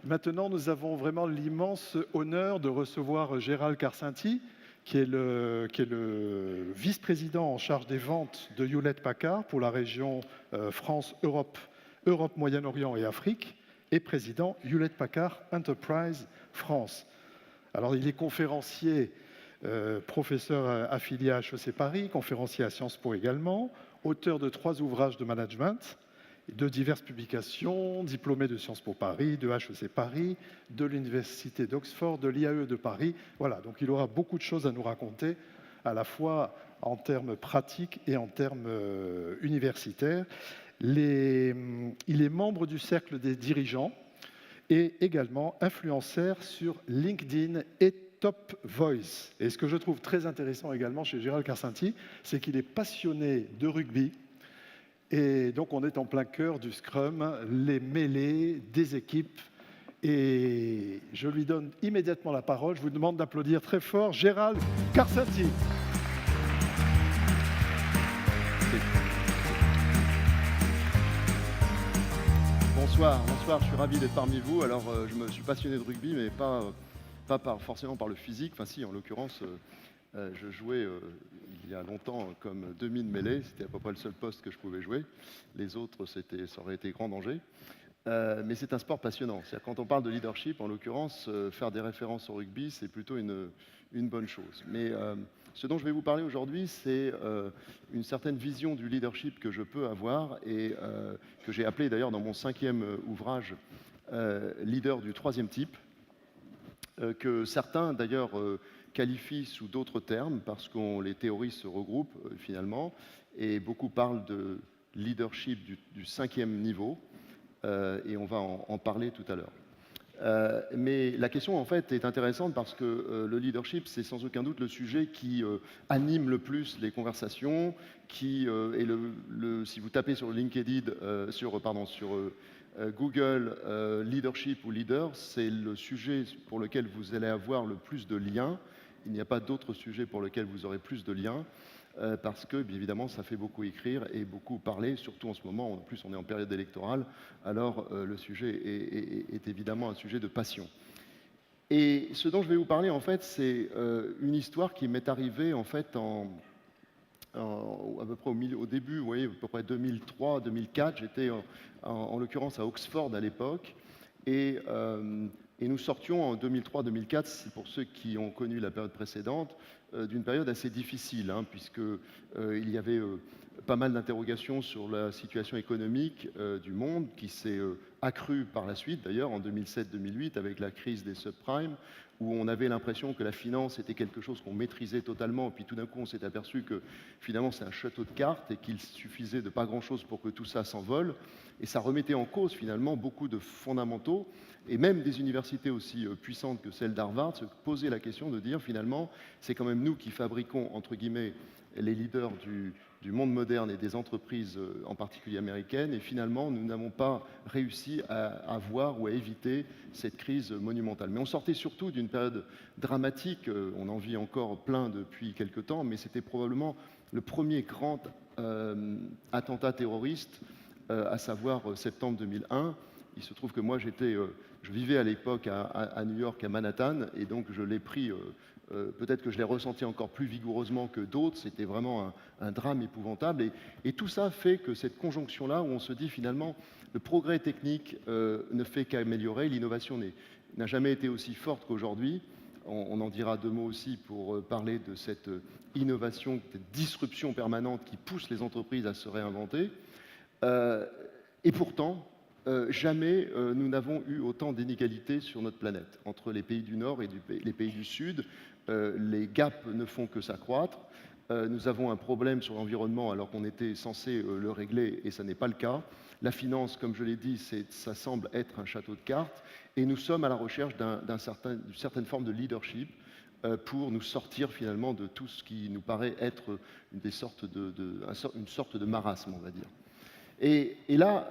Maintenant, nous avons vraiment l'immense honneur de recevoir Gérald Karsenty, qui est le vice-président en charge des ventes de Hewlett-Packard pour la région France, Europe, Moyen-Orient et Afrique, et président Hewlett-Packard Enterprise France. Alors, il est conférencier, professeur affilié à HEC Paris, conférencier à Sciences Po également, auteur de 3 ouvrages de management, de diverses publications, diplômé de Sciences Po Paris, de HEC Paris, de l'Université d'Oxford, de l'IAE de Paris. Voilà, donc il aura beaucoup de choses à nous raconter, à la fois en termes pratiques et en termes universitaires. Il est membre du cercle des dirigeants et également influenceur sur LinkedIn et Top Voice. Et ce que je trouve très intéressant également chez Gérald Karsenty, c'est qu'il est passionné de rugby. Et donc, on est en plein cœur du Scrum, les mêlées des équipes. Et je lui donne immédiatement la parole. Je vous demande d'applaudir très fort Gérald Karsenty. Bonsoir, je suis ravi d'être parmi vous. Alors, je me suis passionné de rugby, mais pas forcément par le physique. Enfin, si, en l'occurrence, je jouais il y a longtemps comme demi de mêlée. C'était à peu près le seul poste que je pouvais jouer. Les autres, ça aurait été grand danger. Mais c'est un sport passionnant. C'est-à-dire, quand on parle de leadership, en l'occurrence, faire des références au rugby, c'est plutôt une bonne chose. Mais ce dont je vais vous parler aujourd'hui, c'est une certaine vision du leadership que je peux avoir et que j'ai appelé d'ailleurs dans mon 5e ouvrage leader du 3e type, que certains d'ailleurs qualifient sous d'autres termes parce que les théories se regroupent finalement et beaucoup parlent de leadership du 5e niveau. Et on va en parler tout à l'heure. Mais la question, en fait, est intéressante parce que le leadership, c'est sans aucun doute le sujet qui anime le plus les conversations, qui est si vous tapez sur LinkedIn, sur Google, leadership ou leader, c'est le sujet pour lequel vous allez avoir le plus de liens. Il n'y a pas d'autre sujet pour lequel vous aurez plus de liens. Parce que, bien évidemment, ça fait beaucoup écrire et beaucoup parler, surtout en ce moment. En plus, on est en période électorale, alors le sujet est évidemment un sujet de passion. Et ce dont je vais vous parler, en fait, c'est une histoire qui m'est arrivée, en fait, à peu près au début, vous voyez, à peu près 2003, 2004. J'étais, en l'occurrence, à Oxford à l'époque. Et nous sortions en 2003-2004, c'est pour ceux qui ont connu la période précédente, d'une période assez difficile, puisqu'il y avait pas mal d'interrogations sur la situation économique du monde, qui s'est accrue par la suite, d'ailleurs, en 2007-2008, avec la crise des subprimes, où on avait l'impression que la finance était quelque chose qu'on maîtrisait totalement, et puis tout d'un coup, on s'est aperçu que finalement, c'est un château de cartes, et qu'il suffisait de pas grand-chose pour que tout ça s'envole, et ça remettait en cause, finalement, beaucoup de fondamentaux, et même des universités aussi puissantes que celle d'Harvard se posaient la question de dire, finalement, c'est quand même nous qui fabriquons, entre guillemets, les leaders du monde moderne et des entreprises, en particulier américaines, et finalement, nous n'avons pas réussi à voir ou à éviter cette crise monumentale. Mais on sortait surtout d'une période dramatique, on en vit encore plein depuis quelque temps, mais c'était probablement le premier grand attentat terroriste, à savoir septembre 2001. Il se trouve que moi, je vivais à l'époque à New York, à Manhattan, et donc je l'ai pris, peut-être que je l'ai ressenti encore plus vigoureusement que d'autres. C'était vraiment un drame épouvantable. Et tout ça fait que cette conjonction-là, où on se dit finalement, le progrès technique ne fait qu'améliorer, l'innovation n'a jamais été aussi forte qu'aujourd'hui. On en dira 2 mots aussi pour parler de cette innovation, cette disruption permanente qui pousse les entreprises à se réinventer. Et pourtant, jamais nous n'avons eu autant d'inégalités sur notre planète, entre les pays du Nord et les pays du Sud. Les gaps ne font que s'accroître. Nous avons un problème sur l'environnement alors qu'on était censé le régler et ça n'est pas le cas. La finance, comme je l'ai dit, ça semble être un château de cartes et nous sommes à la recherche d'une certaine forme de leadership pour nous sortir finalement de tout ce qui nous paraît être une sorte de marasme, on va dire. Et là,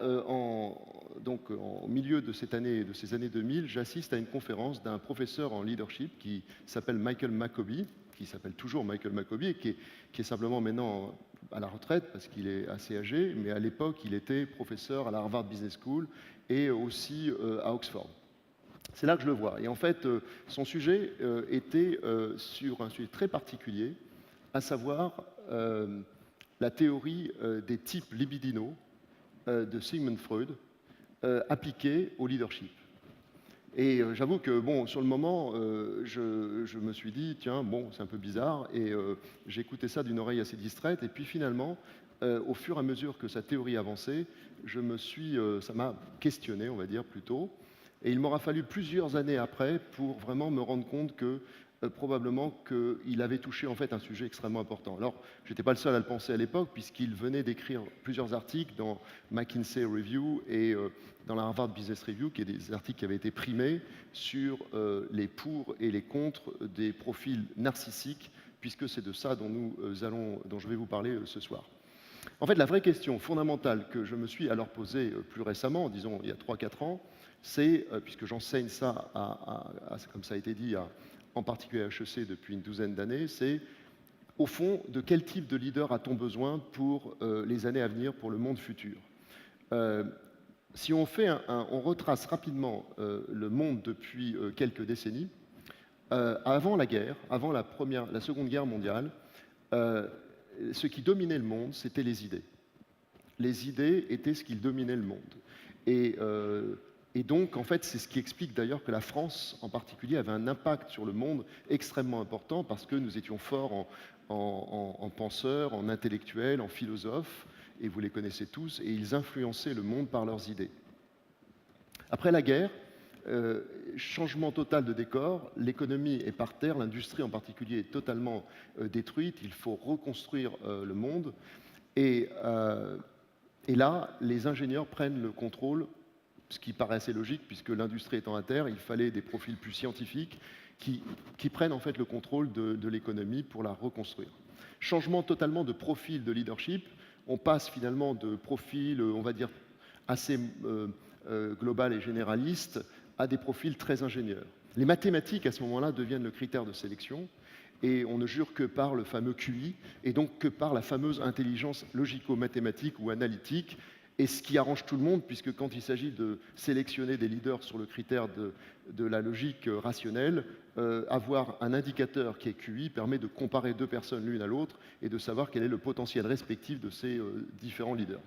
donc, au milieu de ces années 2000, j'assiste à une conférence d'un professeur en leadership qui s'appelle Michael Maccoby, qui s'appelle toujours Michael Maccoby, et qui est simplement maintenant à la retraite parce qu'il est assez âgé, mais à l'époque, il était professeur à la Harvard Business School et aussi à Oxford. C'est là que je le vois. Et en fait, son sujet était sur un sujet très particulier, à savoir la théorie des types libidinaux de Sigmund Freud appliquée au leadership. Et j'avoue que, bon, sur le moment, je me suis dit, tiens, bon, c'est un peu bizarre, et j'ai écouté ça d'une oreille assez distraite, et puis finalement, au fur et à mesure que sa théorie avançait, ça m'a questionné, on va dire, plutôt, et il m'aura fallu plusieurs années après pour vraiment me rendre compte que probablement qu'il avait touché en fait un sujet extrêmement important. Alors, je n'étais pas le seul à le penser à l'époque, puisqu'il venait d'écrire plusieurs articles dans McKinsey Review et dans la Harvard Business Review, qui est des articles qui avaient été primés sur les pour et les contre des profils narcissiques, puisque c'est de ça dont je vais vous parler ce soir. En fait, la vraie question fondamentale que je me suis alors posée plus récemment, disons il y a 3-4 ans, c'est, puisque j'enseigne ça, comme ça a été dit, en particulier à HEC depuis une douzaine d'années, c'est au fond de quel type de leader a-t-on besoin pour les années à venir, pour le monde futur. Si on retrace rapidement le monde depuis quelques décennies, avant la guerre, avant la Seconde Guerre mondiale, ce qui dominait le monde, c'était les idées. Les idées étaient ce qui dominait le monde. Et donc, en fait, c'est ce qui explique d'ailleurs que la France, en particulier, avait un impact sur le monde extrêmement important parce que nous étions forts en penseurs, en intellectuels, en philosophes, et vous les connaissez tous, et ils influençaient le monde par leurs idées. Après la guerre, changement total de décor, l'économie est par terre, l'industrie en particulier est totalement détruite, il faut reconstruire le monde, et là, les ingénieurs prennent le contrôle, ce qui paraît assez logique, puisque l'industrie étant à terre, il fallait des profils plus scientifiques qui prennent en fait le contrôle de l'économie pour la reconstruire. Changement totalement de profil de leadership, on passe finalement de profil, on va dire, assez global et généraliste, à des profils très ingénieurs. Les mathématiques, à ce moment-là, deviennent le critère de sélection, et on ne jure que par le fameux QI, et donc que par la fameuse intelligence logico-mathématique ou analytique, et ce qui arrange tout le monde, puisque quand il s'agit de sélectionner des leaders sur le critère de la logique rationnelle, avoir un indicateur qui est QI permet de comparer deux personnes l'une à l'autre et de savoir quel est le potentiel respectif de ces différents leaders.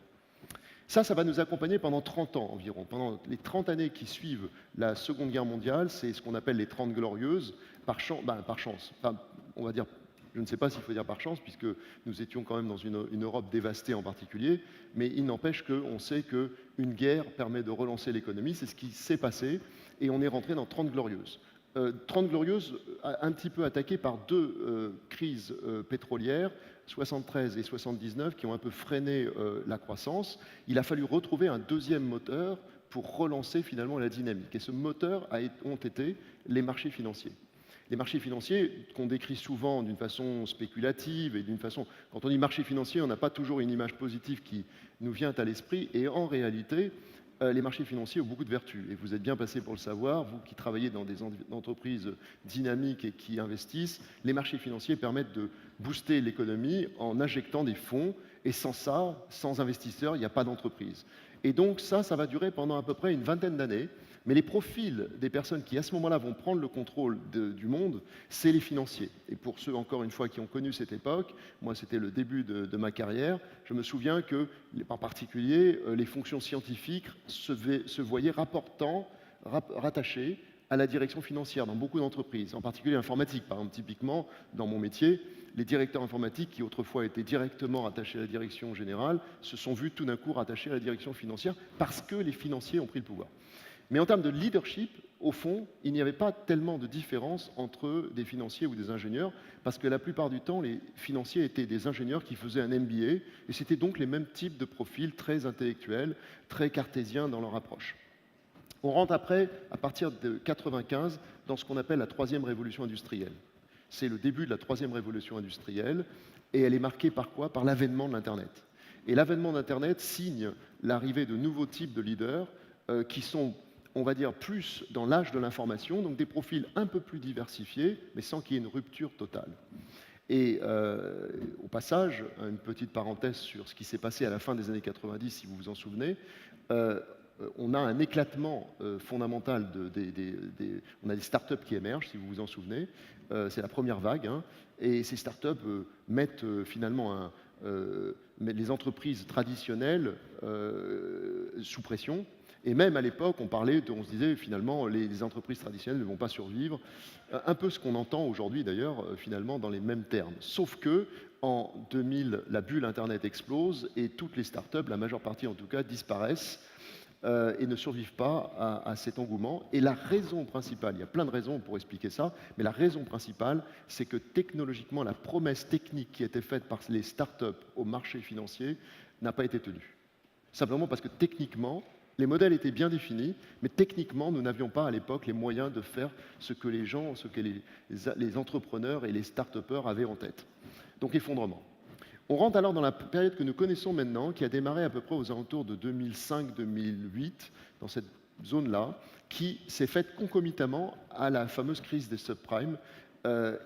Ça va nous accompagner pendant 30 ans environ. Pendant les 30 années qui suivent la Seconde Guerre mondiale, c'est ce qu'on appelle les 30 glorieuses, par chance. Enfin, on va dire, je ne sais pas s'il faut dire par chance, puisque nous étions quand même dans une Europe dévastée en particulier, mais il n'empêche qu'on sait qu'une guerre permet de relancer l'économie, c'est ce qui s'est passé, et on est rentré dans 30 glorieuses. 30 glorieuses un petit peu attaquées par deux crises pétrolières, 73 et 79, qui ont un peu freiné la croissance. Il a fallu retrouver un deuxième moteur pour relancer finalement la dynamique. Et ce moteur ont été les marchés financiers. Les marchés financiers qu'on décrit souvent d'une façon spéculative et d'une façon... Quand on dit marché financier, on n'a pas toujours une image positive qui nous vient à l'esprit. Et en réalité, les marchés financiers ont beaucoup de vertus. Et vous êtes bien passé pour le savoir, vous qui travaillez dans des entreprises dynamiques et qui investissent, les marchés financiers permettent de booster l'économie en injectant des fonds. Et sans ça, sans investisseurs, il n'y a pas d'entreprise. Et donc ça va durer pendant à peu près une vingtaine d'années. Mais les profils des personnes qui, à ce moment-là, vont prendre le contrôle du monde, c'est les financiers. Et pour ceux, encore une fois, qui ont connu cette époque, moi, c'était le début de ma carrière, je me souviens que, en particulier, les fonctions scientifiques se voyaient rattachées à la direction financière dans beaucoup d'entreprises, en particulier l'informatique. Par exemple, typiquement, dans mon métier, les directeurs informatiques qui autrefois étaient directement rattachés à la direction générale se sont vus tout d'un coup rattachés à la direction financière parce que les financiers ont pris le pouvoir. Mais en termes de leadership, au fond, il n'y avait pas tellement de différence entre des financiers ou des ingénieurs, parce que la plupart du temps, les financiers étaient des ingénieurs qui faisaient un MBA, et c'était donc les mêmes types de profils très intellectuels, très cartésiens dans leur approche. On rentre après, à partir de 1995, dans ce qu'on appelle la troisième révolution industrielle. C'est le début de la troisième révolution industrielle, et elle est marquée par quoi? Par l'avènement de l'Internet. Et l'avènement d'Internet signe l'arrivée de nouveaux types de leaders qui sont, on va dire, plus dans l'âge de l'information, donc des profils un peu plus diversifiés, mais sans qu'il y ait une rupture totale. Et au passage, une petite parenthèse sur ce qui s'est passé à la fin des années 90, si vous vous en souvenez, on a un éclatement fondamental, on a des startups qui émergent, si vous vous en souvenez, c'est la première vague, hein, et ces startups mettent finalement les entreprises traditionnelles sous pression. Et même à l'époque, on se disait finalement les entreprises traditionnelles ne vont pas survivre. Un peu ce qu'on entend aujourd'hui d'ailleurs, finalement, dans les mêmes termes. Sauf que en 2000, la bulle Internet explose et toutes les startups, la majeure partie en tout cas, disparaissent et ne survivent pas à cet engouement. Et la raison principale, il y a plein de raisons pour expliquer ça, mais la raison principale, c'est que technologiquement, la promesse technique qui était faite par les startups au marché financier n'a pas été tenue. Simplement parce que techniquement, les modèles étaient bien définis, mais techniquement, nous n'avions pas à l'époque les moyens de faire ce que les gens, ce que les entrepreneurs et les start-upers avaient en tête. Donc effondrement. On rentre alors dans la période que nous connaissons maintenant, qui a démarré à peu près aux alentours de 2005-2008, dans cette zone-là, qui s'est faite concomitamment à la fameuse crise des subprimes,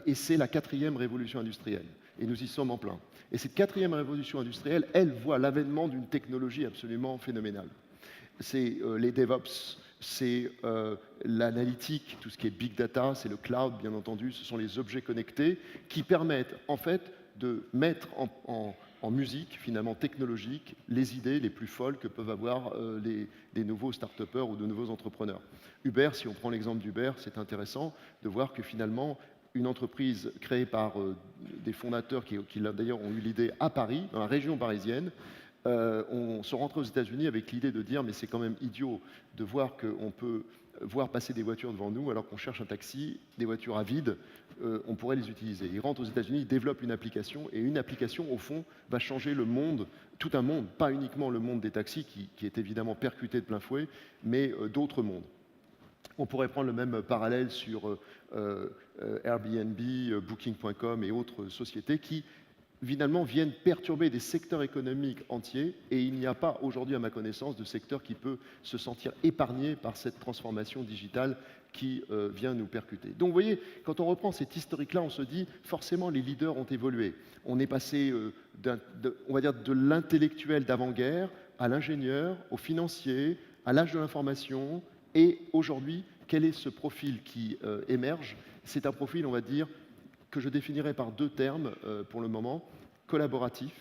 et c'est la 4e révolution industrielle. Et nous y sommes en plein. Et cette 4e révolution industrielle, elle voit l'avènement d'une technologie absolument phénoménale. C'est les DevOps, c'est l'analytique, tout ce qui est big data, c'est le cloud, bien entendu, ce sont les objets connectés qui permettent en fait de mettre en musique, finalement technologique, les idées les plus folles que peuvent avoir des nouveaux start-upers ou de nouveaux entrepreneurs. Uber, si on prend l'exemple d'Uber, c'est intéressant de voir que finalement, une entreprise créée par des fondateurs qui d'ailleurs ont eu l'idée à Paris, dans la région parisienne, on se rentrait aux États-Unis avec l'idée de dire mais c'est quand même idiot de voir qu'on peut voir passer des voitures devant nous alors qu'on cherche un taxi, des voitures à vide, on pourrait les utiliser. Ils rentrent aux États-Unis, ils développent une application et une application au fond va changer le monde, tout un monde, pas uniquement le monde des taxis qui est évidemment percuté de plein fouet, mais d'autres mondes. On pourrait prendre le même parallèle sur Airbnb, Booking.com et autres sociétés qui finalement viennent perturber des secteurs économiques entiers et il n'y a pas aujourd'hui à ma connaissance de secteur qui peut se sentir épargné par cette transformation digitale qui vient nous percuter. Donc vous voyez, quand on reprend cette historique-là, on se dit forcément les leaders ont évolué. On est passé on va dire de l'intellectuel d'avant-guerre à l'ingénieur, au financier, à l'âge de l'information et aujourd'hui, quel est ce profil qui émerge? C'est un profil, on va dire, que je définirais par 2 termes pour le moment, collaboratif,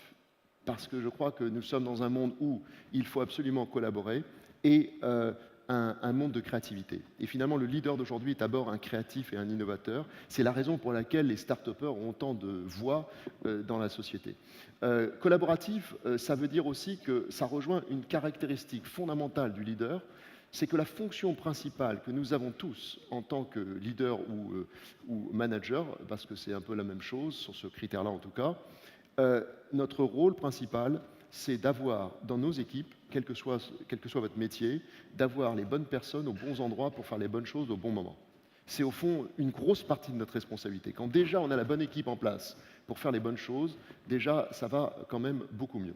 parce que je crois que nous sommes dans un monde où il faut absolument collaborer, et un monde de créativité. Et finalement, le leader d'aujourd'hui est d'abord un créatif et un innovateur. C'est la raison pour laquelle les start-upers ont autant de voix dans la société. Collaboratif, ça veut dire aussi que ça rejoint une caractéristique fondamentale du leader, c'est que la fonction principale que nous avons tous en tant que leader ou manager, parce que c'est un peu la même chose sur ce critère-là en tout cas, notre rôle principal, c'est d'avoir dans nos équipes, quel que soit votre métier, d'avoir les bonnes personnes aux bons endroits pour faire les bonnes choses au bon moment. C'est au fond une grosse partie de notre responsabilité. Quand déjà on a la bonne équipe en place pour faire les bonnes choses, déjà ça va quand même beaucoup mieux.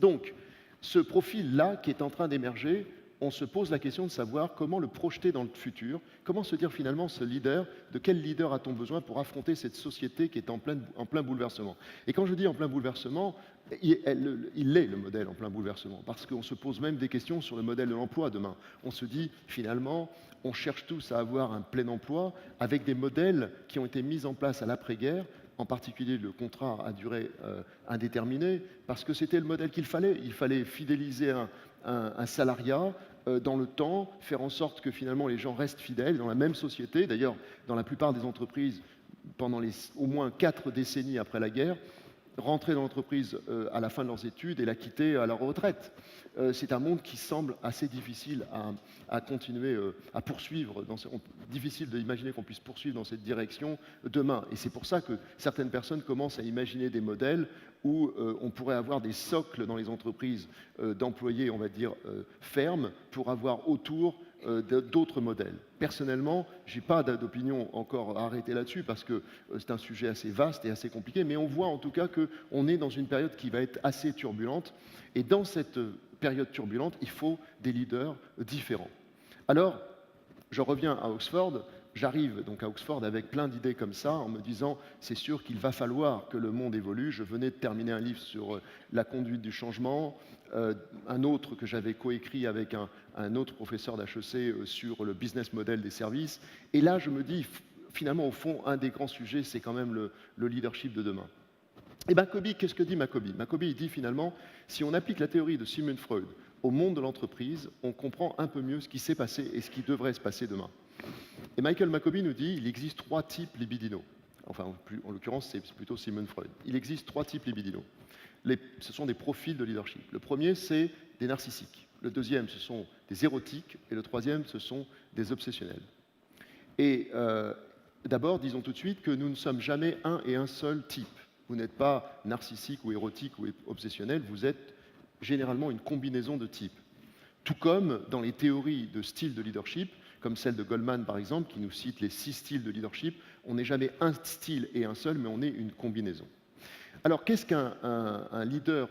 Donc, ce profil-là qui est en train d'émerger, on se pose la question de savoir comment le projeter dans le futur, comment se dire finalement ce leader, de quel leader a-t-on besoin pour affronter cette société qui est en plein bouleversement. Et quand je dis en plein bouleversement, il est le modèle en plein bouleversement, parce qu'on se pose même des questions sur le modèle de l'emploi demain. On se dit finalement, on cherche tous à avoir un plein emploi avec des modèles qui ont été mis en place à l'après-guerre, en particulier le contrat à durée indéterminée, parce que c'était le modèle qu'il fallait. Il fallait fidéliser un salariat dans le temps, faire en sorte que finalement les gens restent fidèles dans la même société. D'ailleurs, dans la plupart des entreprises, pendant au moins 4 décennies après la guerre, rentrer dans l'entreprise à la fin de leurs études et la quitter à leur retraite. C'est un monde qui semble assez difficile à continuer à poursuivre. Difficile d'imaginer qu'on puisse poursuivre dans cette direction demain. Et c'est pour ça que certaines personnes commencent à imaginer des modèles où on pourrait avoir des socles dans les entreprises d'employés, on va dire, fermes, pour avoir autour d'autres modèles. Personnellement, je n'ai pas d'opinion encore arrêtée là-dessus parce que c'est un sujet assez vaste et assez compliqué, mais on voit en tout cas qu'on est dans une période qui va être assez turbulente. Et dans cette période turbulente, il faut des leaders différents. Alors, je reviens à Oxford. j'arrive donc à Oxford avec plein d'idées comme ça, en me disant c'est sûr qu'il va falloir que le monde évolue. Je venais de terminer un livre sur la conduite du changement, un autre que j'avais coécrit avec un autre professeur d'HEC sur le business model des services. Et là, je me dis, finalement, au fond, un des grands sujets, c'est quand même le leadership de demain. Et Macoby, qu'est-ce que dit Macoby? Macoby, il dit finalement, si on applique la théorie de Sigmund Freud au monde de l'entreprise, on comprend un peu mieux ce qui s'est passé et ce qui devrait se passer demain. Et Michael Macoby nous dit, il existe 3 types libidinaux. Enfin, en l'occurrence, c'est plutôt Sigmund Freud. Il existe 3 types libidinaux. Ce sont des profils de leadership. Le premier, c'est des narcissiques. Le deuxième, ce sont des érotiques. Et le troisième, ce sont des obsessionnels. Et d'abord, disons tout de suite que nous ne sommes jamais un et un seul type. Vous n'êtes pas narcissique ou érotique ou obsessionnel, vous êtes généralement une combinaison de types. Tout comme dans les théories de style de leadership, comme celle de Goldman par exemple, qui nous cite les 6 styles de leadership, on n'est jamais un style et un seul, mais on est une combinaison. Alors qu'est-ce qu'un leader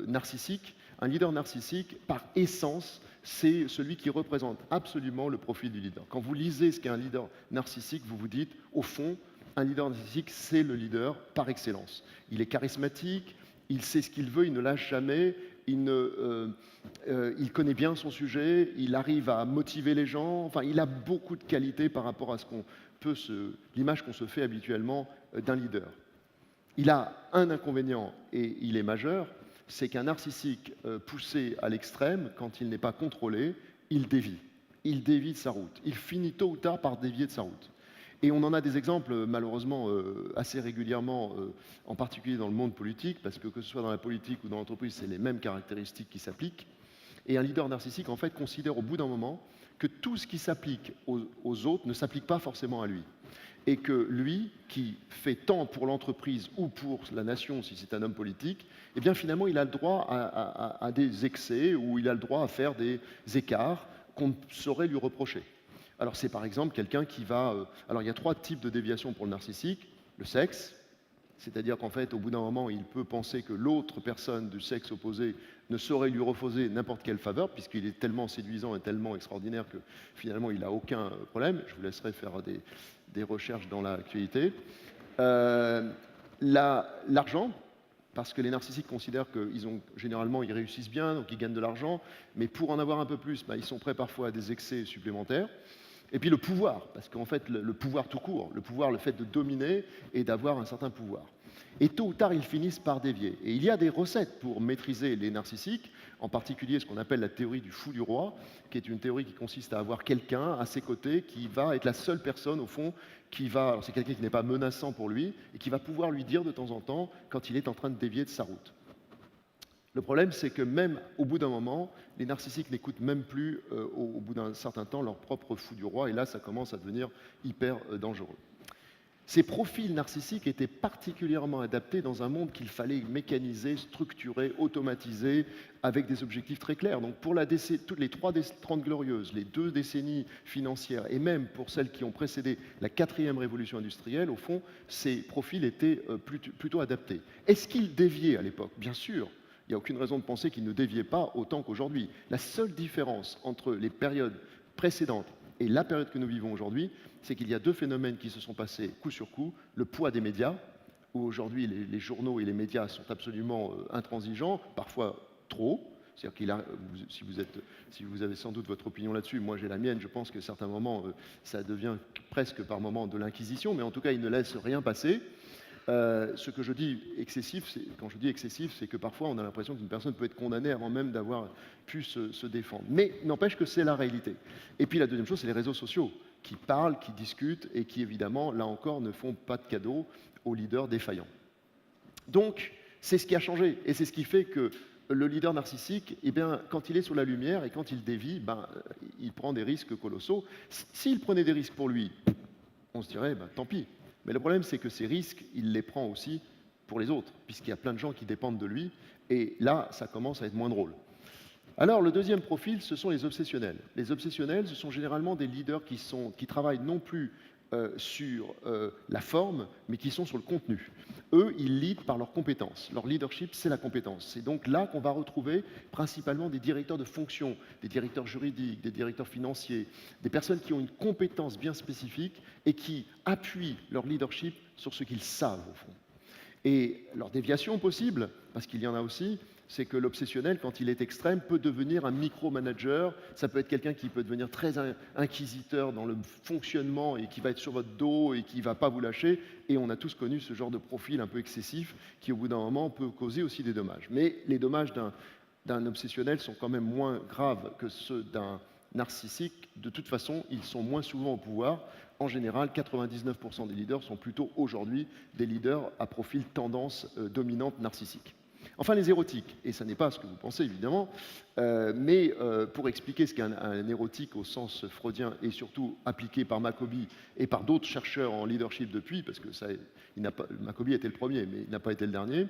narcissique? Un leader narcissique, par essence, c'est celui qui représente absolument le profil du leader. Quand vous lisez ce qu'est un leader narcissique, vous vous dites, au fond, un leader narcissique, c'est le leader par excellence. Il est charismatique, il sait ce qu'il veut, il ne lâche jamais, il connaît bien son sujet, il arrive à motiver les gens, enfin, il a beaucoup de qualités par rapport à l'image qu'on se fait habituellement d'un leader. Il a un inconvénient, et il est majeur, c'est qu'un narcissique poussé à l'extrême, quand il n'est pas contrôlé, il dévie. Il dévie de sa route. Il finit tôt ou tard par dévier de sa route. Et on en a des exemples, malheureusement, assez régulièrement, en particulier dans le monde politique, parce que ce soit dans la politique ou dans l'entreprise, c'est les mêmes caractéristiques qui s'appliquent. Et un leader narcissique, en fait, considère au bout d'un moment que tout ce qui s'applique aux autres ne s'applique pas forcément à lui. Et que lui, qui fait tant pour l'entreprise ou pour la nation, si c'est un homme politique, eh bien finalement, il a le droit à des excès ou il a le droit à faire des écarts qu'on ne saurait lui reprocher. Alors c'est par exemple quelqu'un qui va... alors il y a 3 types de déviations pour le narcissique. Le sexe, c'est-à-dire qu'en fait, au bout d'un moment, il peut penser que l'autre personne du sexe opposé ne saurait lui refuser n'importe quelle faveur, puisqu'il est tellement séduisant et tellement extraordinaire que finalement, il n'a aucun problème. Je vous laisserai faire des recherches dans l'actualité. L'argent, parce que les narcissiques considèrent généralement, ils réussissent bien, donc ils gagnent de l'argent, mais pour en avoir un peu plus, ils sont prêts parfois à des excès supplémentaires. Et puis le pouvoir, parce qu'en fait, le pouvoir tout court, le pouvoir, le fait de dominer et d'avoir un certain pouvoir. Et tôt ou tard, ils finissent par dévier. Et il y a des recettes pour maîtriser les narcissiques, en particulier ce qu'on appelle la théorie du fou du roi, qui est une théorie qui consiste à avoir quelqu'un à ses côtés qui va être la seule personne, au fond, alors c'est quelqu'un qui n'est pas menaçant pour lui, et qui va pouvoir lui dire de temps en temps quand il est en train de dévier de sa route. Le problème, c'est que même au bout d'un moment, les narcissiques n'écoutent même plus, au bout d'un certain temps, leur propre fou du roi, et là, ça commence à devenir hyper dangereux. Ces profils narcissiques étaient particulièrement adaptés dans un monde qu'il fallait mécaniser, structurer, automatiser, avec des objectifs très clairs. Donc pour toutes les 30 glorieuses, les 2 décennies financières, et même pour celles qui ont précédé la 4e révolution industrielle, au fond, ces profils étaient plutôt adaptés. Est-ce qu'ils déviaient à l'époque? Bien sûr. Il n'y a aucune raison de penser qu'ils ne déviaient pas autant qu'aujourd'hui. La seule différence entre les périodes précédentes et la période que nous vivons aujourd'hui, c'est qu'il y a 2 phénomènes qui se sont passés coup sur coup. Le poids des médias, où aujourd'hui les journaux et les médias sont absolument intransigeants, parfois trop. C'est-à-dire si vous avez sans doute votre opinion là-dessus, moi j'ai la mienne, je pense qu'à certains moments, ça devient presque par moments de l'inquisition, mais en tout cas, ils ne laissent rien passer. Ce que je dis excessif, quand je dis excessif, c'est que parfois on a l'impression qu'une personne peut être condamnée avant même d'avoir pu se défendre. Mais n'empêche que c'est la réalité. Et puis la deuxième chose, c'est les réseaux sociaux qui parlent, qui discutent et qui évidemment, là encore, ne font pas de cadeaux aux leaders défaillants. Donc, c'est ce qui a changé et c'est ce qui fait que le leader narcissique, eh bien, quand il est sur la lumière et quand il dévie, il prend des risques colossaux. S'il prenait des risques pour lui, on se dirait, tant pis. Mais le problème, c'est que ces risques, il les prend aussi pour les autres, puisqu'il y a plein de gens qui dépendent de lui, et là, ça commence à être moins drôle. Alors, le deuxième profil, ce sont les obsessionnels. Les obsessionnels, ce sont généralement des leaders qui travaillent non plus sur la forme, mais qui sont sur le contenu. Eux, ils leadent par leurs compétences. Leur leadership, c'est la compétence. C'est donc là qu'on va retrouver principalement des directeurs de fonction, des directeurs juridiques, des directeurs financiers, des personnes qui ont une compétence bien spécifique et qui appuient leur leadership sur ce qu'ils savent, au fond. Et leur déviation possible, parce qu'il y en a aussi, c'est que l'obsessionnel, quand il est extrême, peut devenir un micromanager. Ça peut être quelqu'un qui peut devenir très inquisiteur dans le fonctionnement et qui va être sur votre dos et qui ne va pas vous lâcher. Et on a tous connu ce genre de profil un peu excessif qui, au bout d'un moment, peut causer aussi des dommages. Mais les dommages d'un obsessionnel sont quand même moins graves que ceux d'un narcissique. De toute façon, ils sont moins souvent au pouvoir. En général, 99% des leaders sont plutôt aujourd'hui des leaders à profil tendance dominante narcissique. Enfin, les érotiques, et ça n'est pas ce que vous pensez évidemment, mais pour expliquer ce qu'est un érotique au sens freudien et surtout appliqué par Macoby et par d'autres chercheurs en leadership depuis, parce que Macoby était le premier, mais il n'a pas été le dernier,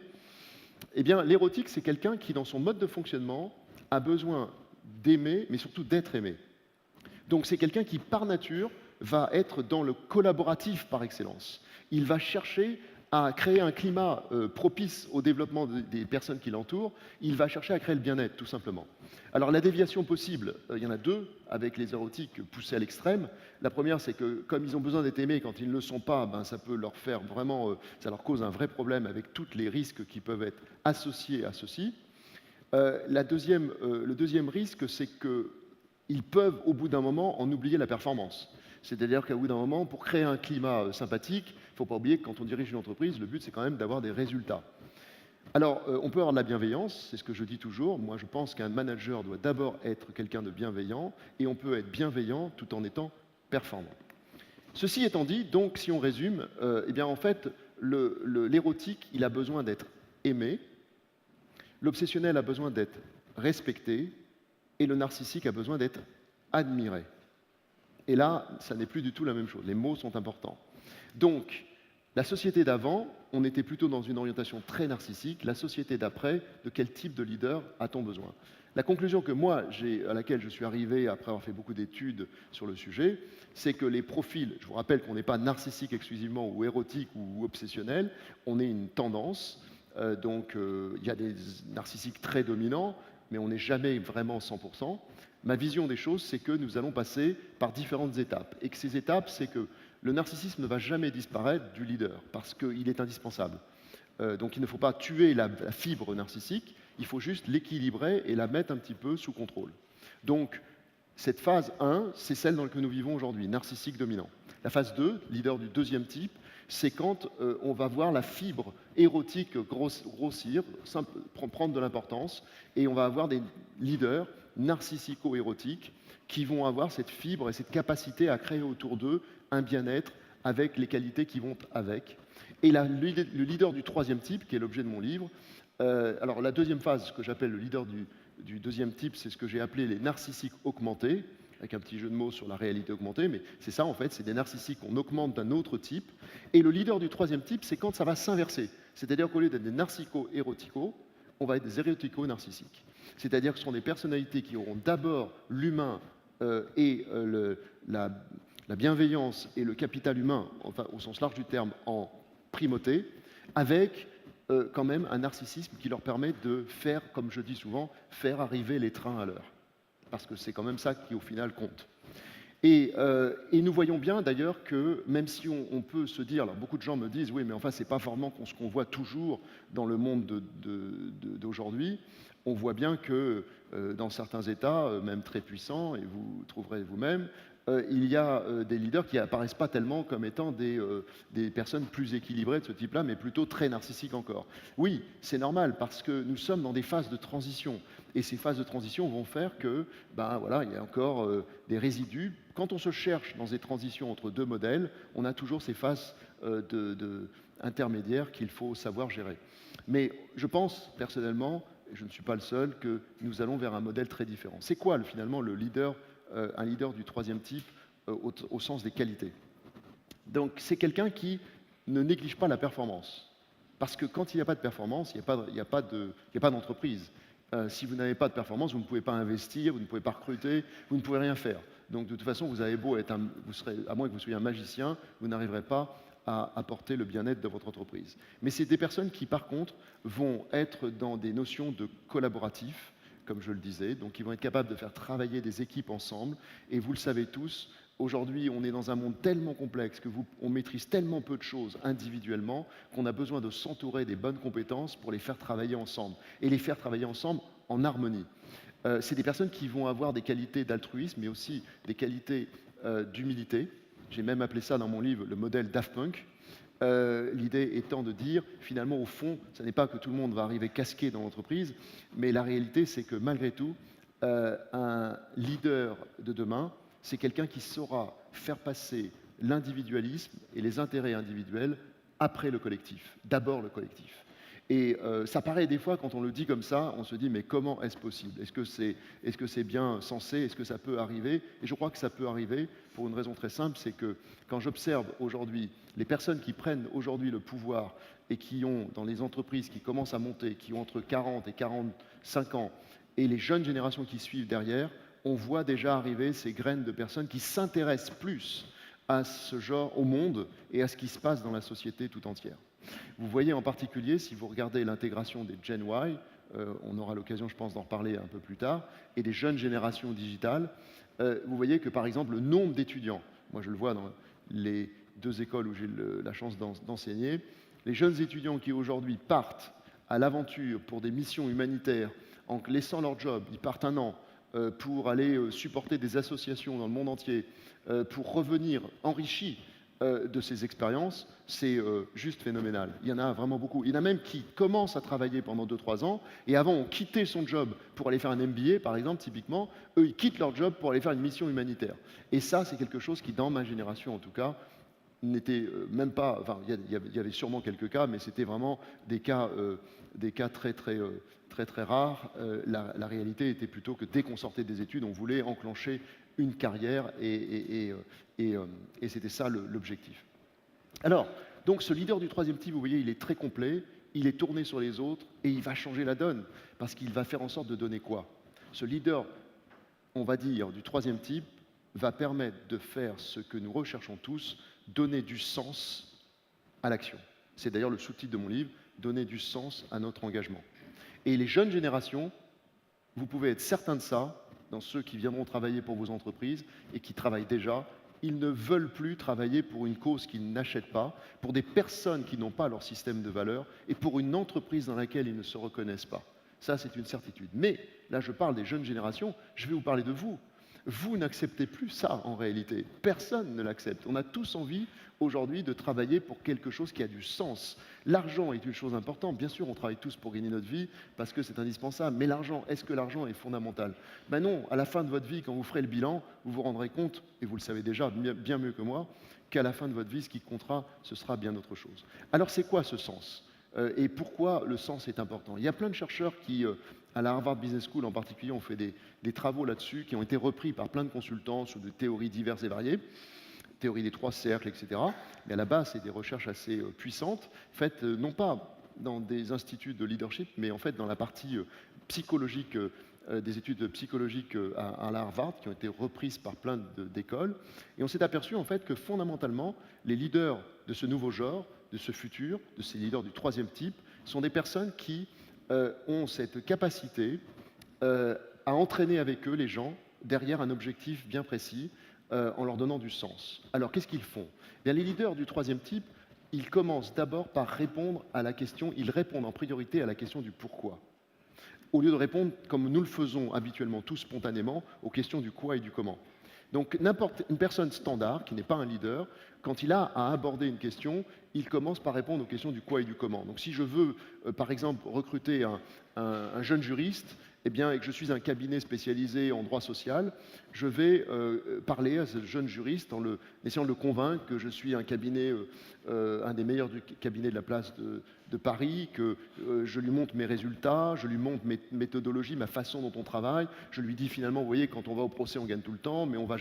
eh bien, l'érotique, c'est quelqu'un qui, dans son mode de fonctionnement, a besoin d'aimer, mais surtout d'être aimé. Donc, c'est quelqu'un qui, par nature, va être dans le collaboratif par excellence. Il va chercher à créer un climat propice au développement des personnes qui l'entourent. Il va chercher à créer le bien-être, tout simplement. Alors, la déviation possible, il y en a deux, avec les érotiques poussés à l'extrême. La première, c'est que, comme ils ont besoin d'être aimés, quand ils ne le sont pas, ben, ça peut leur faire vraiment, ça leur cause un vrai problème avec tous les risques qui peuvent être associés à ceci. Le deuxième risque, c'est qu'ils peuvent, au bout d'un moment, en oublier la performance. C'est-à-dire qu'au bout d'un moment, pour créer un climat sympathique, il ne faut pas oublier que quand on dirige une entreprise, le but, c'est quand même d'avoir des résultats. Alors, on peut avoir de la bienveillance, c'est ce que je dis toujours. Moi, je pense qu'un manager doit d'abord être quelqu'un de bienveillant, et on peut être bienveillant tout en étant performant. Ceci étant dit, donc, si on résume, eh bien, en fait, l'érotique, il a besoin d'être aimé, l'obsessionnel a besoin d'être respecté, et le narcissique a besoin d'être admiré. Et là, ça n'est plus du tout la même chose. Les mots sont importants. Donc, la société d'avant, on était plutôt dans une orientation très narcissique. La société d'après, de quel type de leader a-t-on besoin? La conclusion que moi, à laquelle je suis arrivé après avoir fait beaucoup d'études sur le sujet, c'est que les profils, je vous rappelle qu'on n'est pas narcissique exclusivement ou érotique ou obsessionnel, on est une tendance. Il y a des narcissiques très dominants, mais on n'est jamais vraiment 100%. Ma vision des choses, c'est que nous allons passer par différentes étapes. Et que ces étapes, c'est que le narcissisme ne va jamais disparaître du leader, parce qu'il est indispensable. Donc il ne faut pas tuer la fibre narcissique, il faut juste l'équilibrer et la mettre un petit peu sous contrôle. Donc cette phase 1, c'est celle dans laquelle nous vivons aujourd'hui, narcissique dominant. La phase 2, leader du deuxième type, c'est quand on va voir la fibre érotique grossir, prendre de l'importance, et on va avoir des leaders narcissico-érotiques qui vont avoir cette fibre et cette capacité à créer autour d'eux un bien-être avec les qualités qui vont avec. Et le leader du troisième type, qui est l'objet de mon livre, alors la deuxième phase, ce que j'appelle le leader du deuxième type, c'est ce que j'ai appelé les narcissiques augmentés, avec un petit jeu de mots sur la réalité augmentée, mais c'est ça en fait, c'est des narcissiques qu'on augmente d'un autre type. Et le leader du troisième type, c'est quand ça va s'inverser. C'est-à-dire qu'au lieu d'être des narcissico-éroticaux, on va être des érotico-narcissiques. C'est-à-dire que ce sont des personnalités qui auront d'abord l'humain et la bienveillance et le capital humain, enfin au sens large du terme, en primauté, avec quand même un narcissisme qui leur permet de faire, comme je dis souvent, faire arriver les trains à l'heure. Parce que c'est quand même ça qui, au final, compte. Et nous voyons bien, d'ailleurs, que même si on peut se dire, alors beaucoup de gens me disent, oui, mais enfin, c'est pas vraiment ce qu'on voit toujours dans le monde d'aujourd'hui. On voit bien que dans certains États, même très puissants, et vous trouverez vous-même, il y a des leaders qui apparaissent pas tellement comme étant des personnes plus équilibrées de ce type-là, mais plutôt très narcissiques encore. Oui, c'est normal, parce que nous sommes dans des phases de transition. Et ces phases de transition vont faire que, ben voilà, il y a encore des résidus. Quand on se cherche dans des transitions entre deux modèles, on a toujours ces phases intermédiaires qu'il faut savoir gérer. Mais je pense, personnellement, et je ne suis pas le seul, que nous allons vers un modèle très différent. C'est quoi, finalement, un leader du troisième type au sens des qualités? Donc, c'est quelqu'un qui ne néglige pas la performance. Parce que quand il n'y a pas de performance, il n'y a pas d'entreprise. Si vous n'avez pas de performance, vous ne pouvez pas investir, vous ne pouvez pas recruter, vous ne pouvez rien faire. Donc de toute façon, vous avez beau être à moins que vous soyez un magicien, vous n'arriverez pas à apporter le bien-être de votre entreprise. Mais c'est des personnes qui, par contre, vont être dans des notions de collaboratif, comme je le disais, donc ils vont être capables de faire travailler des équipes ensemble. Et vous le savez tous, aujourd'hui, on est dans un monde tellement complexe on maîtrise tellement peu de choses individuellement qu'on a besoin de s'entourer des bonnes compétences pour les faire travailler ensemble et les faire travailler ensemble en harmonie. C'est des personnes qui vont avoir des qualités d'altruisme, mais aussi des qualités d'humilité. J'ai même appelé ça dans mon livre le modèle Daft Punk. L'idée étant de dire, finalement, au fond, ce n'est pas que tout le monde va arriver casqué dans l'entreprise, mais la réalité, c'est que malgré tout, un leader de demain, c'est quelqu'un qui saura faire passer l'individualisme et les intérêts individuels après le collectif, d'abord le collectif. Et ça paraît des fois, quand on le dit comme ça, on se dit mais comment est-ce possible? Est-ce que c'est bien censé? Est-ce que ça peut arriver? Et je crois que ça peut arriver pour une raison très simple, c'est que quand j'observe aujourd'hui les personnes qui prennent aujourd'hui le pouvoir et qui ont, dans les entreprises qui commencent à monter, qui ont entre 40 et 45 ans, et les jeunes générations qui suivent derrière, on voit déjà arriver ces graines de personnes qui s'intéressent plus à ce genre, au monde et à ce qui se passe dans la société tout entière. Vous voyez en particulier, si vous regardez l'intégration des Gen Y, on aura l'occasion, je pense, d'en reparler un peu plus tard, et des jeunes générations digitales, vous voyez que, par exemple, le nombre d'étudiants, moi je le vois dans les 2 écoles où j'ai la chance d'enseigner, les jeunes étudiants qui aujourd'hui partent à l'aventure pour des missions humanitaires, en laissant leur job, ils partent 1 an pour aller supporter des associations dans le monde entier, pour revenir enrichis de ces expériences, c'est juste phénoménal. Il y en a vraiment beaucoup. Il y en a même qui commencent à travailler pendant 2-3 ans et avant ont quitté son job pour aller faire un MBA, par exemple, typiquement. Eux, ils quittent leur job pour aller faire une mission humanitaire. Et ça, c'est quelque chose qui, dans ma génération en tout cas, n'était même pas... Enfin, il y avait sûrement quelques cas, mais c'était vraiment des cas très rares. La réalité était plutôt que dès qu'on sortait des études, on voulait enclencher une carrière et c'était ça l'objectif. Alors, donc ce leader du 3e type, vous voyez, il est très complet, il est tourné sur les autres et il va changer la donne parce qu'il va faire en sorte de donner quoi? Ce leader, on va dire, du 3e type va permettre de faire ce que nous recherchons tous, donner du sens à l'action. C'est d'ailleurs le sous-titre de mon livre, donner du sens à notre engagement. Et les jeunes générations, vous pouvez être certain de ça, dans ceux qui viendront travailler pour vos entreprises et qui travaillent déjà, ils ne veulent plus travailler pour une cause qu'ils n'achètent pas, pour des personnes qui n'ont pas leur système de valeurs et pour une entreprise dans laquelle ils ne se reconnaissent pas. Ça, c'est une certitude. Mais là, je parle des jeunes générations, je vais vous parler de vous. Vous n'acceptez plus ça en réalité. Personne ne l'accepte. On a tous envie aujourd'hui de travailler pour quelque chose qui a du sens. L'argent est une chose importante. Bien sûr, on travaille tous pour gagner notre vie parce que c'est indispensable. Mais l'argent, est-ce que l'argent est fondamental? Ben non, à la fin de votre vie, quand vous ferez le bilan, vous vous rendrez compte, et vous le savez déjà bien mieux que moi, qu'à la fin de votre vie, ce qui comptera, ce sera bien autre chose. Alors c'est quoi ce sens? Et pourquoi le sens est important? Il y a plein de chercheurs qui, à la Harvard Business School en particulier, ont fait des travaux là-dessus, qui ont été repris par plein de consultants sur des théories diverses et variées, théorie des 3 cercles, etc. Mais à la base, c'est des recherches assez puissantes, faites non pas dans des instituts de leadership, mais en fait dans la partie psychologique, des études psychologiques à la Harvard, qui ont été reprises par plein d'écoles. Et on s'est aperçu en fait que fondamentalement, les leaders de ce nouveau genre, de ce futur, de ces leaders du 3e type, sont des personnes qui ont cette capacité à entraîner avec eux les gens derrière un objectif bien précis en leur donnant du sens. Alors qu'est-ce qu'ils font? Bien, les leaders du 3e type, ils commencent d'abord par répondre à la question, ils répondent en priorité à la question du pourquoi, au lieu de répondre, comme nous le faisons habituellement tous spontanément, aux questions du quoi et du comment. Donc une personne standard, qui n'est pas un leader, quand il a à aborder une question, il commence par répondre aux questions du quoi et du comment. Donc si je veux, par exemple, recruter un jeune juriste, eh bien, et que je suis un cabinet spécialisé en droit social, je vais parler à ce jeune juriste en essayant de le convaincre que je suis un cabinet, un des meilleurs cabinets de la place de Paris, que je lui montre mes résultats, je lui montre mes méthodologies, ma façon dont on travaille. Je lui dis finalement, vous voyez, quand on va au procès, on gagne tout le temps, mais on va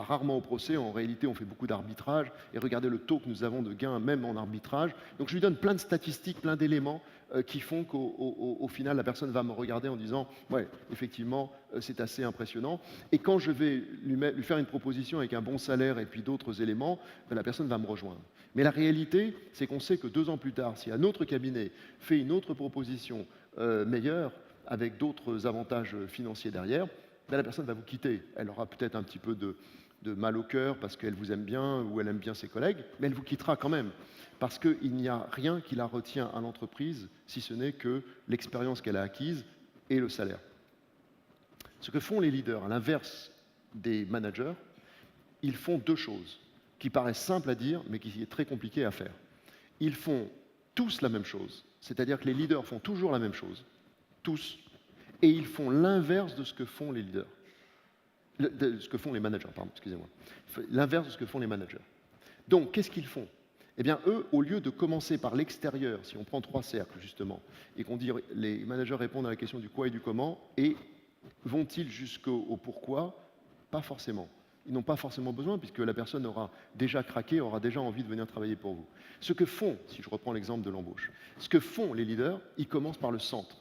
rarement au procès. En réalité, on fait beaucoup d'arbitrage. Et regardez le taux que nous avons de gains, même en arbitrage. Donc je lui donne plein de statistiques, plein d'éléments qui font qu'au final, la personne va me regarder en disant « Ouais, effectivement, c'est assez impressionnant. » Et quand je vais lui faire une proposition avec un bon salaire et puis d'autres éléments, la personne va me rejoindre. Mais la réalité, c'est qu'on sait que 2 ans plus tard, si un autre cabinet fait une autre proposition meilleure, avec d'autres avantages financiers derrière, la personne va vous quitter. Elle aura peut-être un petit peu de mal au cœur parce qu'elle vous aime bien ou elle aime bien ses collègues, mais elle vous quittera quand même. Parce qu'il n'y a rien qui la retient à l'entreprise, si ce n'est que l'expérience qu'elle a acquise et le salaire. Ce que font les leaders, à l'inverse des managers, ils font 2 choses qui paraissent simples à dire, mais qui est très compliqué à faire. Ils font tous la même chose, c'est-à-dire que les leaders font toujours la même chose, tous, et ils font l'inverse de ce que font les leaders. De ce que font les managers, pardon, excusez-moi. L'inverse de ce que font les managers. Donc, qu'est-ce qu'ils font? Eh bien, eux, au lieu de commencer par l'extérieur, si on prend 3 cercles, justement, et qu'on dit les managers répondent à la question du quoi et du comment, et vont-ils jusqu'au pourquoi? Pas forcément. Ils n'ont pas forcément besoin, puisque la personne aura déjà craqué, aura déjà envie de venir travailler pour vous. Ce que font, si je reprends l'exemple de l'embauche, ce que font les leaders, ils commencent par le centre.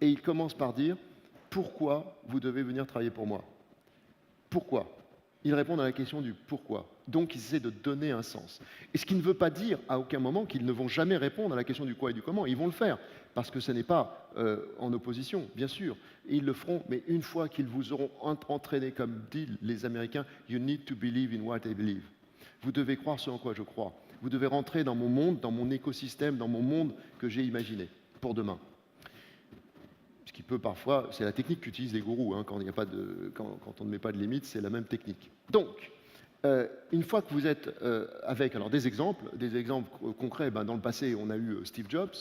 Et ils commencent par dire « Pourquoi vous devez venir travailler pour moi ?» Pourquoi? Ils répondent à la question du pourquoi. Donc, ils essaient de donner un sens. Et ce qui ne veut pas dire à aucun moment qu'ils ne vont jamais répondre à la question du quoi et du comment. Ils vont le faire, parce que ce n'est pas en opposition, bien sûr. Et ils le feront, mais une fois qu'ils vous auront entraîné, comme disent les Américains, « You need to believe in what I believe ». Vous devez croire ce en quoi je crois. Vous devez rentrer dans mon monde, dans mon écosystème, dans mon monde que j'ai imaginé pour demain. Qui peut parfois, c'est la technique qu'utilisent les gourous, hein, quand on ne met pas de limite, c'est la même technique. Donc, une fois que vous êtes avec alors des exemples concrets, dans le passé, on a eu Steve Jobs.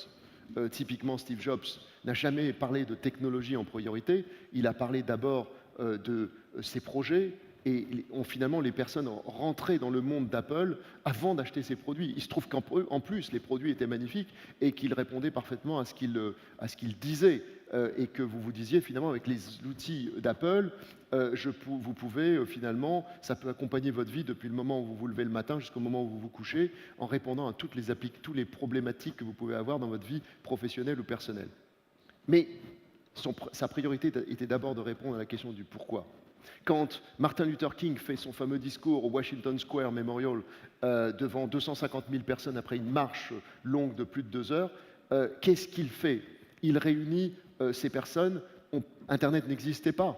Typiquement, Steve Jobs n'a jamais parlé de technologie en priorité. Il a parlé d'abord de ses projets. Et finalement, les personnes rentraient dans le monde d'Apple avant d'acheter ses produits. Il se trouve qu'en plus, les produits étaient magnifiques et qu'ils répondaient parfaitement à ce qu'il disait. Et que vous vous disiez, finalement, avec les outils d'Apple, vous pouvez, finalement, ça peut accompagner votre vie depuis le moment où vous vous levez le matin jusqu'au moment où vous vous couchez, en répondant à toutes les problématiques que vous pouvez avoir dans votre vie professionnelle ou personnelle. Mais sa priorité était d'abord de répondre à la question du pourquoi. Quand Martin Luther King fait son fameux discours au Washington Square Memorial devant 250 000 personnes après une marche longue de plus de 2 heures, qu'est-ce qu'il fait? Il réunit ces personnes. Internet n'existait pas.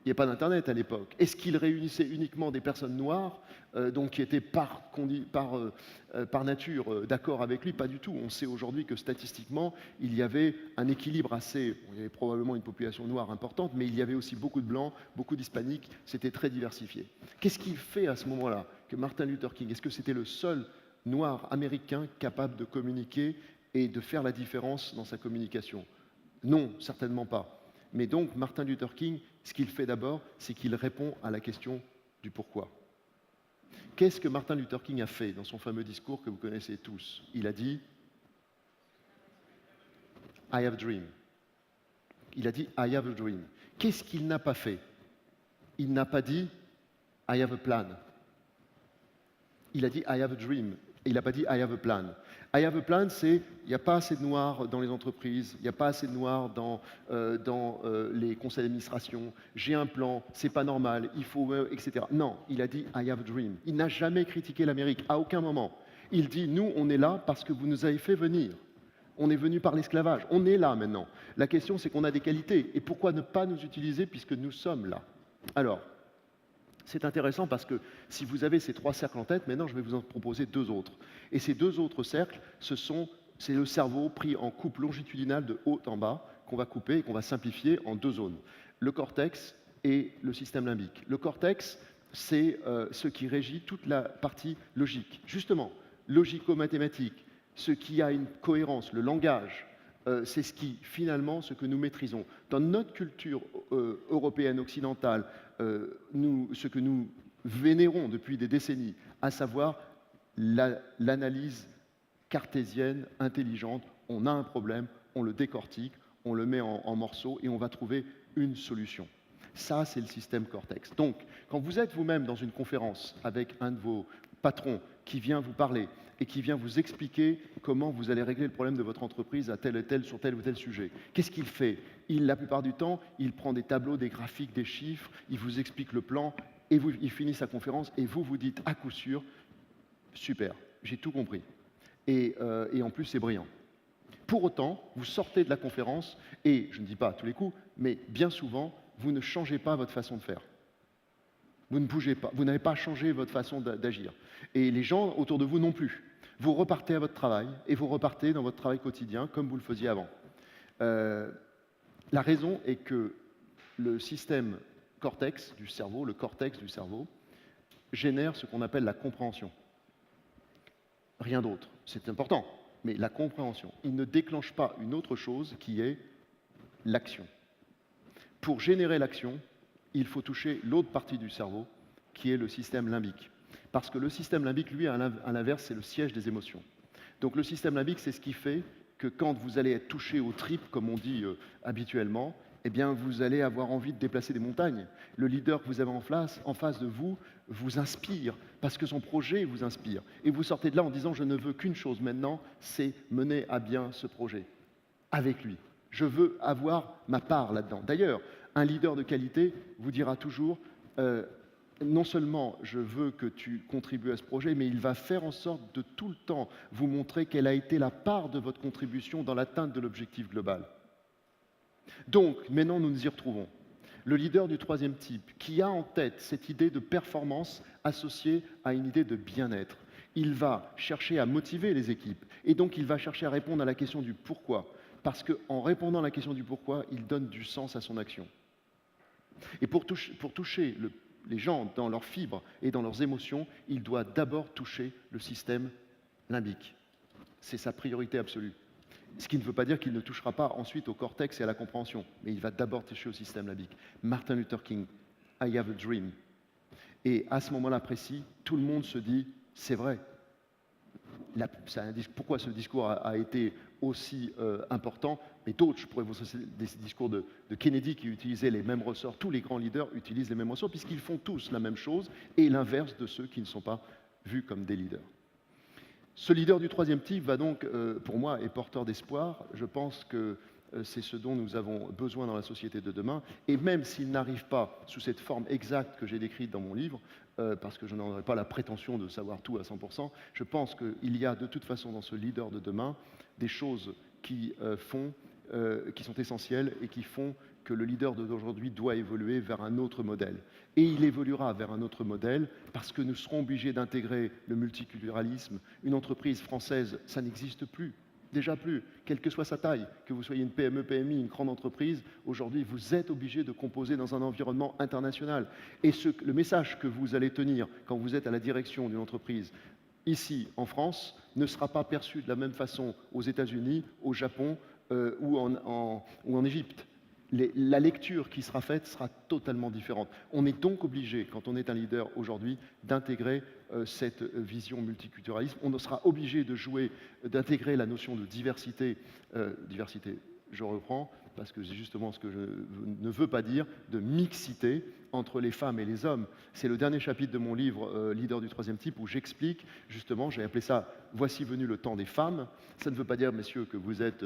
Il n'y a pas d'Internet à l'époque. Est-ce qu'il réunissait uniquement des personnes noires, donc qui étaient par nature d'accord avec lui? Pas du tout. On sait aujourd'hui que statistiquement, il y avait un équilibre assez... Il y avait probablement une population noire importante, mais il y avait aussi beaucoup de blancs, beaucoup d'hispaniques. C'était très diversifié. Qu'est-ce qu'il fait à ce moment-là, que Martin Luther King? Est-ce que c'était le seul noir américain capable de communiquer et de faire la différence dans sa communication? Non, certainement pas. Mais donc, Martin Luther King, ce qu'il fait d'abord, c'est qu'il répond à la question du pourquoi. Qu'est-ce que Martin Luther King a fait dans son fameux discours que vous connaissez tous? Il a dit « I have a dream ». Il a dit « I have a dream ». Qu'est-ce qu'il n'a pas fait? Il n'a pas dit « I have a plan ». Il a dit « I have a dream ». Il n'a pas dit « I have a plan ». I have a plan, c'est il n'y a pas assez de noirs dans les entreprises, il n'y a pas assez de noirs dans les conseils d'administration, j'ai un plan, c'est pas normal, il faut, etc. Non, il a dit I have a dream. Il n'a jamais critiqué l'Amérique, à aucun moment. Il dit nous, on est là parce que vous nous avez fait venir. On est venu par l'esclavage, on est là maintenant. La question, c'est qu'on a des qualités, et pourquoi ne pas nous utiliser puisque nous sommes là? Alors, c'est intéressant parce que si vous avez ces 3 cercles en tête, maintenant je vais vous en proposer 2 autres. Et ces 2 autres cercles, c'est le cerveau pris en coupe longitudinale de haut en bas, qu'on va couper et qu'on va simplifier en 2 zones. Le cortex et le système limbique. Le cortex, c'est ce qui régit toute la partie logique. Justement, logico-mathématique, ce qui a une cohérence, le langage, c'est ce que nous maîtrisons. Dans notre culture européenne, occidentale, ce que nous vénérons depuis des décennies, à savoir l'analyse cartésienne, intelligente, on a un problème, on le décortique, on le met en morceaux et on va trouver une solution. Ça, c'est le système cortex. Donc, quand vous êtes vous-même dans une conférence avec un de vos patrons qui vient vous parler et qui vient vous expliquer comment vous allez régler le problème de votre entreprise sur tel ou tel sujet. Qu'est-ce qu'il fait? La plupart du temps, il prend des tableaux, des graphiques, des chiffres, il vous explique le plan, et il finit sa conférence, et vous dites à coup sûr, super, j'ai tout compris. Et en plus, c'est brillant. Pour autant, vous sortez de la conférence, et je ne dis pas à tous les coups, mais bien souvent, vous ne changez pas votre façon de faire. Vous ne bougez pas, vous n'avez pas changé votre façon d'agir. Et les gens autour de vous non plus. Vous repartez à votre travail, et vous repartez dans votre travail quotidien, comme vous le faisiez avant. La raison est que le système cortex du cerveau, le cortex du cerveau, génère ce qu'on appelle la compréhension. Rien d'autre. C'est important, mais la compréhension. Il ne déclenche pas une autre chose qui est l'action. Pour générer l'action, il faut toucher l'autre partie du cerveau, qui est le système limbique. Parce que le système limbique, lui, à l'inverse, c'est le siège des émotions. Donc le système limbique, c'est ce qui fait que quand vous allez être touché aux tripes, comme on dit habituellement, eh bien, vous allez avoir envie de déplacer des montagnes. Le leader que vous avez en face de vous inspire, parce que son projet vous inspire. Et vous sortez de là en disant, je ne veux qu'une chose maintenant, c'est mener à bien ce projet, avec lui. Je veux avoir ma part là-dedans. D'ailleurs, un leader de qualité vous dira toujours, non seulement je veux que tu contribues à ce projet, mais il va faire en sorte de tout le temps vous montrer quelle a été la part de votre contribution dans l'atteinte de l'objectif global. Donc, maintenant, nous nous y retrouvons. Le leader du troisième type, qui a en tête cette idée de performance associée à une idée de bien-être, il va chercher à motiver les équipes, et donc il va chercher à répondre à la question du pourquoi, parce qu'en répondant à la question du pourquoi, il donne du sens à son action. Et pour toucher les gens dans leurs fibres et dans leurs émotions, il doit d'abord toucher le système limbique. C'est sa priorité absolue. Ce qui ne veut pas dire qu'il ne touchera pas ensuite au cortex et à la compréhension, mais il va d'abord toucher au système limbique. Martin Luther King, I have a dream. Et à ce moment-là précis, tout le monde se dit, c'est vrai. Pourquoi ce discours a été aussi important? Mais d'autres, je pourrais vous citer des discours de Kennedy qui utilisaient les mêmes ressorts. Tous les grands leaders utilisent les mêmes ressorts puisqu'ils font tous la même chose et l'inverse de ceux qui ne sont pas vus comme des leaders. Ce leader du troisième type va donc, pour moi, est porteur d'espoir. Je pense que c'est ce dont nous avons besoin dans la société de demain. Et même s'il n'arrive pas sous cette forme exacte que j'ai décrite dans mon livre, parce que je n'en aurai pas la prétention de savoir tout à 100%, je pense qu'il y a de toute façon dans ce leader de demain des choses qui sont essentielles et qui font que le leader d'aujourd'hui doit évoluer vers un autre modèle. Et il évoluera vers un autre modèle parce que nous serons obligés d'intégrer le multiculturalisme. Une entreprise française, ça n'existe plus. Déjà plus, quelle que soit sa taille, que vous soyez une PME, PMI, une grande entreprise, aujourd'hui vous êtes obligé de composer dans un environnement international. Et le message que vous allez tenir quand vous êtes à la direction d'une entreprise ici en France ne sera pas perçu de la même façon aux États-Unis, au Japon ou en Égypte. La lecture qui sera faite sera totalement différente. On est donc obligé, quand on est un leader aujourd'hui, d'intégrer cette vision multiculturalisme. On sera obligé d'intégrer la notion de diversité, je reprends, parce que c'est justement ce que je ne veux pas dire, de mixité entre les femmes et les hommes. C'est le dernier chapitre de mon livre, Leader du troisième type, où j'explique, justement, j'ai appelé ça « Voici venu le temps des femmes ». Ça ne veut pas dire, messieurs, que vous êtes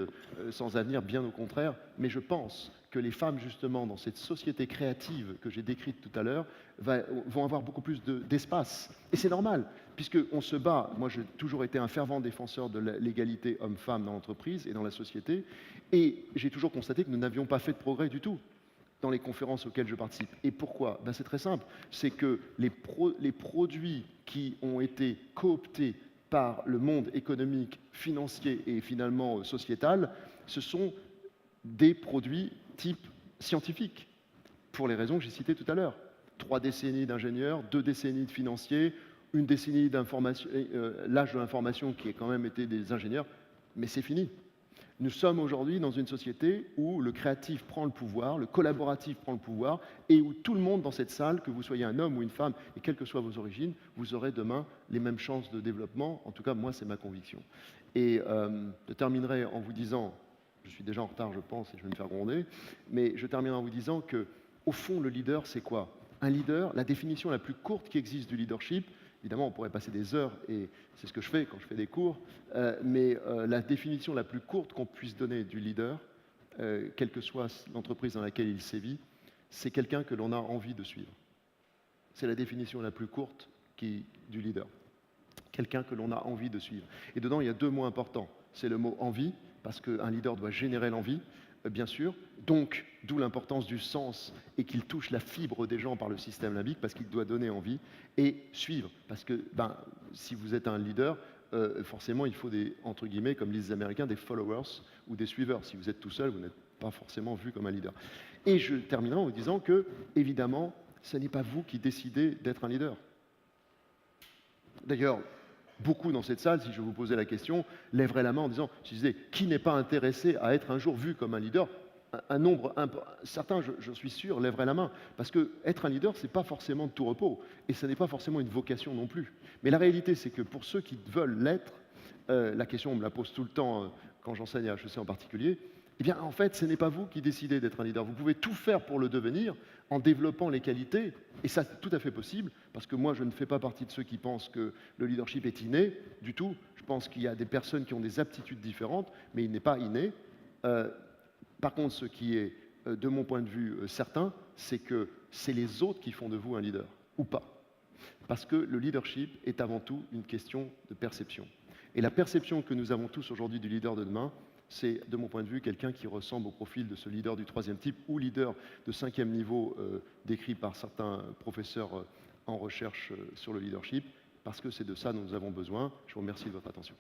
sans avenir, bien au contraire, mais je pense que les femmes, justement, dans cette société créative que j'ai décrite tout à l'heure, vont avoir beaucoup plus d'espace. Et c'est normal, puisqu'on se bat. Moi, j'ai toujours été un fervent défenseur de l'égalité homme-femme dans l'entreprise et dans la société, et j'ai toujours constaté que nous n'avions pas fait de progrès du tout dans les conférences auxquelles je participe. Et pourquoi? C'est très simple, c'est que les produits qui ont été cooptés par le monde économique, financier et finalement sociétal, ce sont des produits type scientifique, pour les raisons que j'ai citées tout à l'heure. 3 décennies d'ingénieurs, 2 décennies de financiers, 1 décennie d'information, l'âge de l'information qui a quand même été des ingénieurs, mais c'est fini. Nous sommes aujourd'hui dans une société où le créatif prend le pouvoir, le collaboratif prend le pouvoir, et où tout le monde dans cette salle, que vous soyez un homme ou une femme, et quelles que soient vos origines, vous aurez demain les mêmes chances de développement. En tout cas, moi, c'est ma conviction. Et je terminerai en vous disant, je suis déjà en retard, je pense, et je vais me faire gronder, mais je terminerai en vous disant que, au fond, le leader, c'est quoi? Un leader, la définition la plus courte qui existe du leadership, Évidemment, on pourrait passer des heures, et c'est ce que je fais quand je fais des cours, mais la définition la plus courte qu'on puisse donner du leader, quelle que soit l'entreprise dans laquelle il sévit, c'est quelqu'un que l'on a envie de suivre. C'est la définition la plus courte du leader. Quelqu'un que l'on a envie de suivre. Et dedans, il y a deux mots importants. C'est le mot envie, parce qu'un leader doit générer l'envie, bien sûr. Donc, d'où l'importance du sens et qu'il touche la fibre des gens par le système limbique, parce qu'il doit donner envie. Et suivre, parce que si vous êtes un leader, forcément, il faut des, entre guillemets, comme disent les Américains, des followers ou des suiveurs. Si vous êtes tout seul, vous n'êtes pas forcément vu comme un leader. Et je terminerai en vous disant que, évidemment, ce n'est pas vous qui décidez d'être un leader. D'ailleurs, beaucoup dans cette salle, si je vous posais la question, lèveraient la main en disant, je disais, qui n'est pas intéressé à être un jour vu comme un leader? Certains, je suis sûr, lèveraient la main. Parce que être un leader, ce n'est pas forcément de tout repos. Et ce n'est pas forcément une vocation non plus. Mais la réalité, c'est que pour ceux qui veulent l'être, la question, on me la pose tout le temps quand j'enseigne à HEC en particulier, eh bien, en fait, ce n'est pas vous qui décidez d'être un leader. Vous pouvez tout faire pour le devenir en développant les qualités. Et ça, c'est tout à fait possible, parce que moi, je ne fais pas partie de ceux qui pensent que le leadership est inné du tout. Je pense qu'il y a des personnes qui ont des aptitudes différentes, mais il n'est pas inné. Par contre, ce qui est, de mon point de vue, certain, c'est que c'est les autres qui font de vous un leader, ou pas. Parce que le leadership est avant tout une question de perception. Et la perception que nous avons tous aujourd'hui du leader de demain, c'est, de mon point de vue, quelqu'un qui ressemble au profil de ce leader du 3e type ou leader de 5e niveau décrit par certains professeurs en recherche sur le leadership, parce que c'est de ça dont nous avons besoin. Je vous remercie de votre attention.